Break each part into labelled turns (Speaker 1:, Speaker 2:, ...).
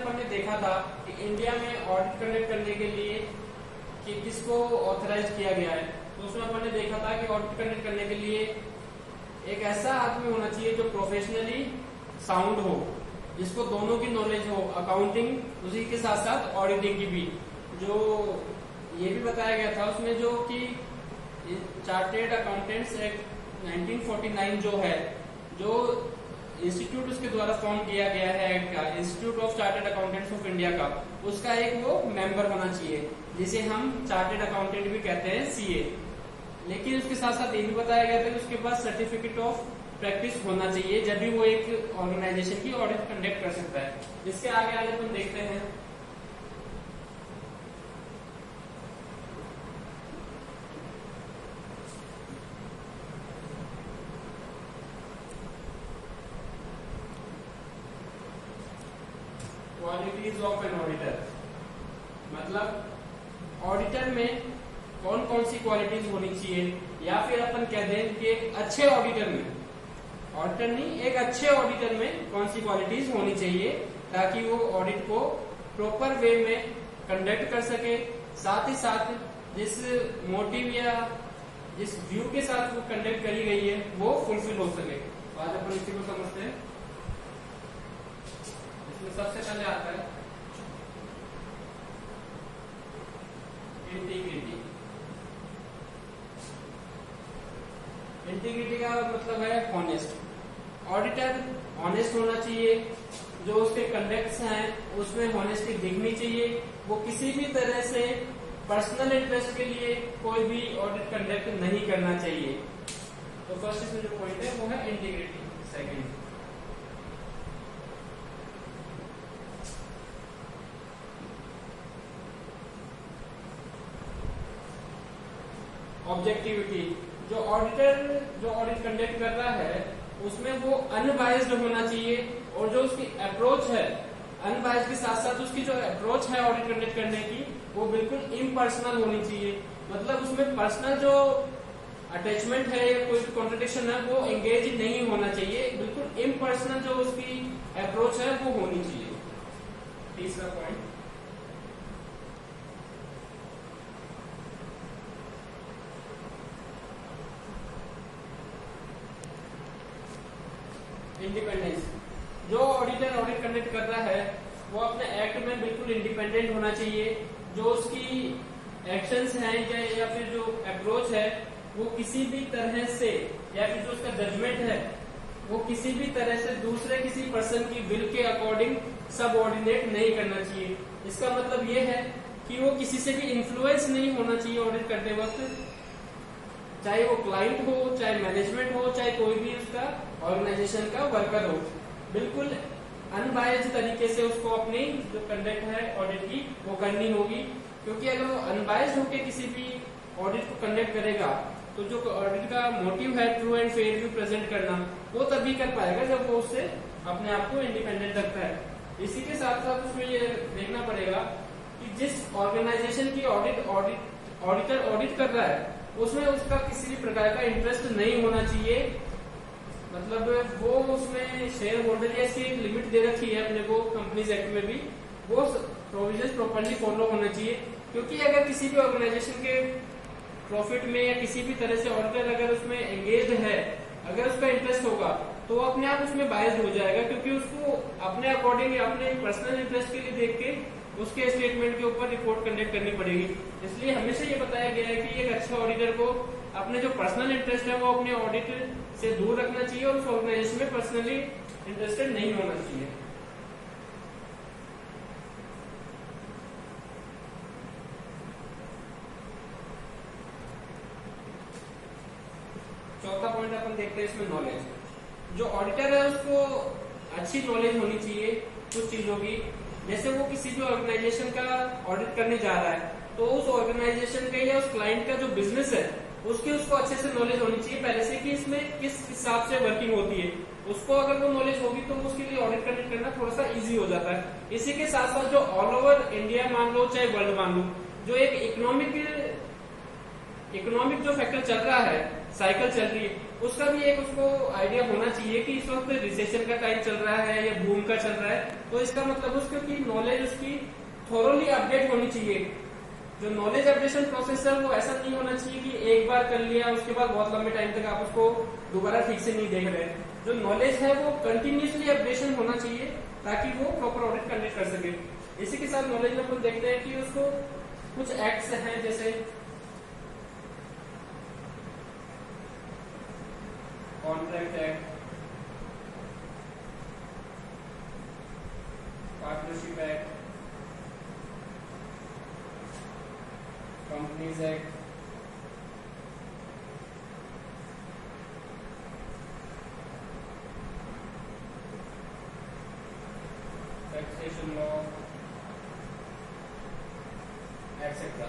Speaker 1: हमने देखा था कि इंडिया में ऑडिट कंडक्ट करने के लिए कि किसको ऑथराइज किया गया है, तो उसमें अपन ने देखा था कि ऑडिट कंडक्ट करने के लिए एक ऐसा आदमी होना चाहिए जो प्रोफेशनली साउंड हो, जिसको दोनों की नॉलेज हो, अकाउंटिंग उसी के साथ साथ ऑडिटिंग की भी। जो ये भी बताया गया था उसमें जो कि चार्टेड अकाउंटेंट्स एक्ट 1949 जो है, जो इंस्टीट्यूट उसके द्वारा फॉर्म किया गया है एक्ट का, institute of chartered accountants of India का, उसका एक वो मेंबर होना चाहिए जिसे हम चार्टेड अकाउंटेंट भी कहते हैं, सीए। लेकिन उसके साथ साथ ये भी बताया गया था कि उसके पास सर्टिफिकेट ऑफ प्रैक्टिस होना चाहिए, जब भी वो एक ऑर्गेनाइजेशन की ऑडिट कंडक्ट कर सकता है। जिसके आगे आगे हम देखते हैं। क्वालिटीज ऑफ एन ऑडिटर, मतलब ऑडिटर में कौन कौन सी क्वालिटीज होनी चाहिए, या फिर अपन कह दें कि एक अच्छे ऑडिटर में, ऑडिटर नहीं एक अच्छे ऑडिटर में कौन सी क्वालिटीज होनी चाहिए ताकि वो ऑडिट को प्रॉपर वे में कंडक्ट कर सके, साथ ही साथ जिस मोटिव या जिस व्यू के साथ वो कंडक्ट करी गई है वो फुलफिल हो सके। तो आज अपन इसी को समझते हैं। इसमें सबसे पहले आता है इंटीग्रिटी। इंटीग्रिटी का मतलब है ऑनेस्ट। ऑडिटर ऑनेस्ट होना चाहिए, जो उसके कंडक्ट्स हैं उसमें ऑनेस्टी दिखनी चाहिए। वो किसी भी तरह से पर्सनल इंटरेस्ट के लिए कोई भी ऑडिट कंडक्ट नहीं करना चाहिए। तो फर्स्ट इसमें जो पॉइंट है वो है इंटीग्रिटी। Second objectivity. जो ऑडिट कंडक्ट कर रहा है उसमें वो अनबायस्ड होना चाहिए, और जो उसकी अप्रोच है अनबायस्ड के साथ साथ उसकी जो अप्रोच है ऑडिट कंडक्ट करने की वो बिल्कुल इम्पर्सनल होनी चाहिए। मतलब उसमें पर्सनल जो अटैचमेंट है या कोई कॉन्ट्रडिक्शन है वो एंगेज नहीं होना चाहिए, बिल्कुल इम्पर्सनल जो उसकी अप्रोच है वो होनी चाहिए। तीसरा पॉइंट इंडिपेंडेंस। जो ऑडिटर ऑडिट कंडक्ट कर रहा है वो अपने एक्ट में बिल्कुल इंडिपेंडेंट होना चाहिए। जो उसकी एक्शंस हैं या फिर जो अप्रोच है वो किसी भी तरह से, या फिर जो उसका जजमेंट है वो किसी भी तरह से दूसरे किसी पर्सन की विल के अकॉर्डिंग सबऑर्डिनेट नहीं करना चाहिए। इसका मतलब ये है कि वो किसी से भी इन्फ्लुएंस नहीं होना चाहिए ऑडिट करते वक्त, चाहे वो क्लाइंट हो, चाहे मैनेजमेंट हो, चाहे कोई भी उसका ऑर्गेनाइजेशन का वर्कर हो। बिल्कुल अनबायस्ड तरीके से उसको अपनी जो कंडक्ट है ऑडिट की वो करनी होगी, क्योंकि अगर वो अनबायस्ड होकर किसी भी ऑडिट को कंडक्ट करेगा तो जो ऑडिट का मोटिव है true and fair view present करना, वो तभी कर पाएगा जब वो उससे अपने आप को इंडिपेंडेंट रखता है। इसी के साथ साथ उसमें ये देखना पड़ेगा कि जिस ऑर्गेनाइजेशन की ऑडिटर ऑडिट कर रहा है उसमें उसका किसी भी प्रकार का इंटरेस्ट नहीं होना चाहिए। मतलब वो उसमें शेयर होल्डर या इसकी एक लिमिट दे रखी है अपने को कंपनीज एक्ट में भी, वो प्रोविजन प्रॉपरली फॉलो होना चाहिए। क्योंकि अगर किसी भी ऑर्गेनाइजेशन के प्रॉफिट में या किसी भी तरह से ऑडिटर अगर उसमें एंगेज है, अगर उसका इंटरेस्ट होगा तो वो अपने आप उसमें बायस्ड हो जाएगा, क्योंकि उसको अपने अकॉर्डिंग या अपने पर्सनल इंटरेस्ट के लिए देख के उसके स्टेटमेंट के ऊपर रिपोर्ट कंडक्ट करनी पड़ेगी। इसलिए हमेशा ये बताया गया है कि एक अच्छे ऑडिटर को अपने जो पर्सनल इंटरेस्ट है वो अपने ऑडिट से दूर रखना चाहिए और उस ऑर्गेनाइजेशन में पर्सनली इंटरेस्टेड नहीं होना चाहिए। चौथा पॉइंट अपन देखते हैं इसमें नॉलेज। जो ऑडिटर है उसको अच्छी नॉलेज होनी चाहिए कुछ चीजों की। जैसे वो किसी भी ऑर्गेनाइजेशन का ऑडिट करने जा रहा है तो उस ऑर्गेनाइजेशन का या उस क्लाइंट का जो बिजनेस है उसकी उसको अच्छे से नॉलेज होनी चाहिए पहले से, कि इसमें किस हिसाब से वर्किंग होती है। उसको अगर वो नॉलेज होगी तो उसके लिए ऑडिट कंडक्ट करना थोड़ा सा इजी हो जाता है। इसी के साथ साथ जो ऑल ओवर इंडिया मान लो चाहे वर्ल्ड मान लो, जो एक इकोनॉमिक जो फैक्टर चल रहा है, साइकिल चल रही है, उसका भी एक उसको आइडिया होना चाहिए कि इस वक्त रिसेशन का टाइम चल रहा है या बूम का चल रहा है, तो इसका मतलब उसको की नॉलेज उसकी थोरोली अपडेट होनी चाहिए। जो नॉलेज अपडेशन प्रोसेस है वो ऐसा नहीं होना चाहिए कि एक बार कर लिया उसके बाद बहुत लंबे टाइम तक आप उसको दोबारा ठीक से नहीं देख रहे। जो नॉलेज है वो कंटिन्यूसली अपडेशन होना चाहिए ताकि वो प्रॉपर ऑडिट कंडक्ट कर सके। इसी के साथ नॉलेज में अपन देखते हैं कि उसको कुछ एक्ट्स हैं जैसे contract act, partnership act, companies act, taxation law etcetera.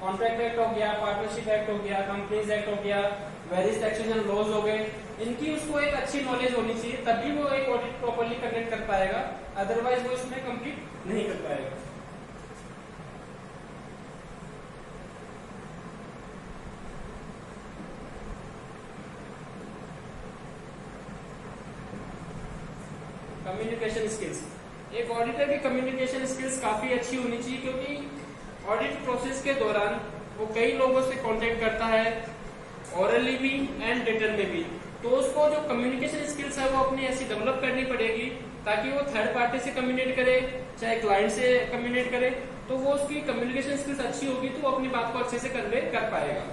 Speaker 1: Contract act हो गया, पार्टनरशिप एक्ट हो गया, कंपनीज एक्ट हो गया, वेरियस टैक्सेशन लॉज हो गए, इनकी उसको एक अच्छी नॉलेज होनी चाहिए तभी वो एक ऑडिट प्रॉपर्ली कंडक्ट कर पाएगा, अदरवाइज वो इसमें कंप्लीट नहीं कर पाएगा। कम्युनिकेशन स्किल्स, एक ऑडिटर की कम्युनिकेशन स्किल्स काफी अच्छी होनी चाहिए क्योंकि ऑडिट प्रोसेस के दौरान वो कई लोगों से कांटेक्ट करता है, ओरली भी एंड रिटन में भी, तो उसको जो कम्युनिकेशन स्किल्स है वो अपनी ऐसी डेवलप करनी पड़ेगी ताकि वो थर्ड पार्टी से कम्युनिकेट करे चाहे क्लाइंट से कम्युनिकेट करे, तो वो उसकी कम्युनिकेशन स्किल्स अच्छी होगी तो वो अपनी बात को अच्छे से कन्वे कर पाएगा।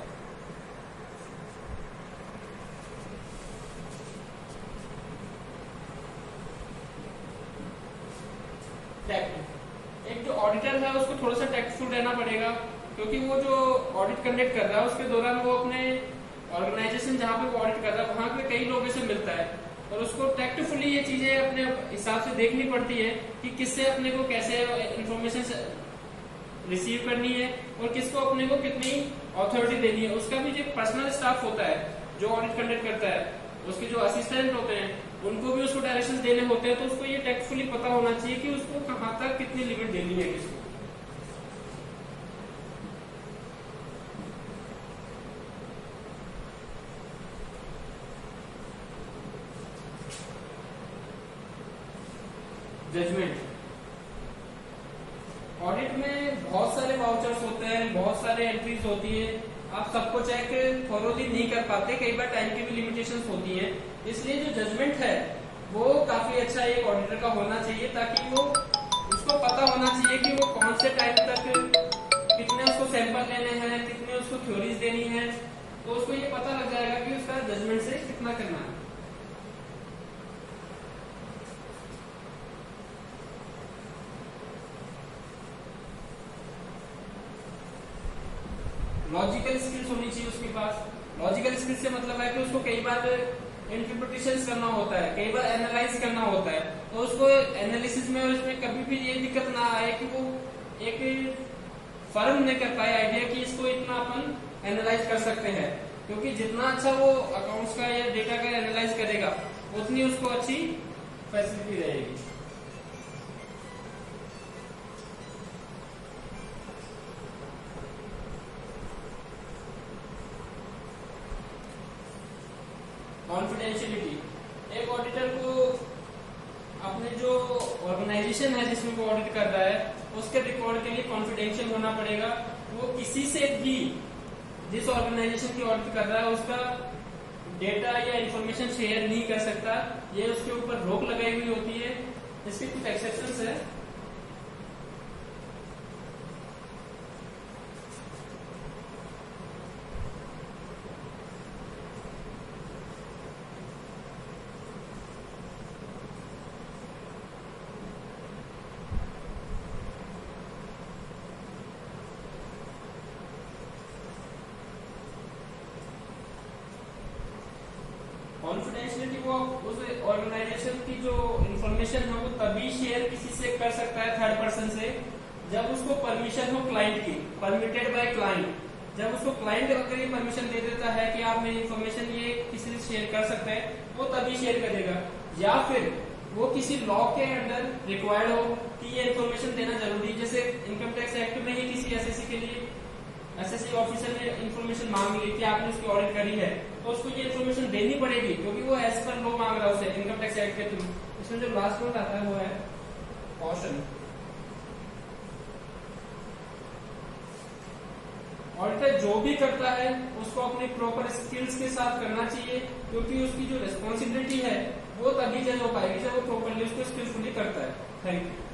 Speaker 1: एक जो ऑडिटर है उसको थोड़ा सा टैक्टफुल रहना पड़ेगा क्योंकि वो जो ऑडिट कंडक्ट कर रहा है उसके दौरान वो अपने ऑर्गेनाइजेशन जहाँ पे वो ऑडिट कर रहा है वहां पे कई लोगों से मिलता है और उसको टैक्टफुली ये चीजें अपने हिसाब से देखनी पड़ती है कि किससे अपने को कैसे इंफॉर्मेशन रिसीव करनी है और किसको अपने को कितनी अथॉरिटी देनी है। उसका भी जो पर्सनल स्टाफ होता है जो ऑडिट कंडक्ट करता है, उसके जो असिस्टेंट होते हैं उनको भी उसको डायरेक्शंस देने होते हैं, तो उसको ये टैक्टफुली पता होना चाहिए कि उसको कहाँ तक कितनी लिमिट देनी है किसको। जजमेंट, ऑडिट में बहुत सारे वाउचर्स होते हैं, बहुत सारे एंट्रीज होती है, आप सबको चेक थोरोली नहीं कर पाते, कई बार टाइम की भी लिमिटेशंस होती है, इसलिए जो जजमेंट है वो काफी अच्छा एक ऑडिटर का होना चाहिए ताकि वो उसको पता होना चाहिए कि वो कौन से टाइम तक कितने उसको सैंपल लेने हैं, कितने उसको थ्योरीज देनी है, तो उसको ये पता लग जाएगा कि उसका जजमेंट से कितना करना है। लॉजिकल स्किल्स होनी चाहिए उसके पास। लॉजिकल स्किल्स से मतलब है कि उसको कई बार इंटरप्रिटेशन करना होता है, कई बार एनालाइज करना होता है, तो उसको एनालिसिस में और इसमें कभी भी ये दिक्कत ना आए कि वो एक फर्म नहीं कर पाए आइडिया कि इसको इतना अपन एनालाइज कर सकते हैं, क्योंकि जितना अच्छा वो अकाउंट्स का या डेटा का एनालाइज करेगा उतनी उसको अच्छी फैसिलिटी रहेगी। कॉन्फिडेंशियलिटी, एक ऑडिटर को अपने जो ऑर्गेनाइजेशन है जिसमें वो ऑडिट कर रहा है उसके रिकॉर्ड के लिए कॉन्फिडेंशियल होना पड़ेगा। वो किसी से भी जिस ऑर्गेनाइजेशन की ऑडिट कर रहा है उसका डेटा या इंफॉर्मेशन शेयर नहीं कर सकता, ये उसके ऊपर रोक लगाई हुई होती है। इसके कुछ एक्सेप्शंस है। कॉन्फिडेंशियलिटी वो उस ऑर्गेनाइजेशन की जो इंफॉर्मेशन है वो तभी शेयर किसी से कर सकता है थर्ड पर्सन से जब उसको परमिशन हो क्लाइंट की, परमिटेड बाय क्लाइंट। जब उसको क्लाइंट अगर ये परमिशन दे देता है कि आप मेरी इंफॉर्मेशन ये किसी से शेयर कर सकते हैं, वो तभी शेयर करेगा, या फिर वो किसी लॉ के अंडर रिक्वायर्ड हो कि ये इंफॉर्मेशन देना जरूरी, जैसे इनकम टैक्स एक्ट में ही किसी एसएससी के लिए एसएससी ऑफिसर ने इंफॉर्मेशन मांग ली कि आपने उसकी ऑडिट करी है, तो तो उसको ये इन्फॉर्मेशन देनी पड़ेगी, क्योंकि वो एज पर लॉ मांग रहा है उसे इनकम टैक्स एक्ट के थ्रू। इसमें जो लास्ट पॉइंट आता है वो है कॉशन। ऑडिटर जो भी करता है उसको अपने प्रॉपर स्किल्स के साथ करना चाहिए, क्योंकि उसकी जो रिस्पॉन्सिबिलिटी है वो तभी जज हो पाएगी जब वो प्रॉपरली उसको स्किलफुली करता है। Thank you.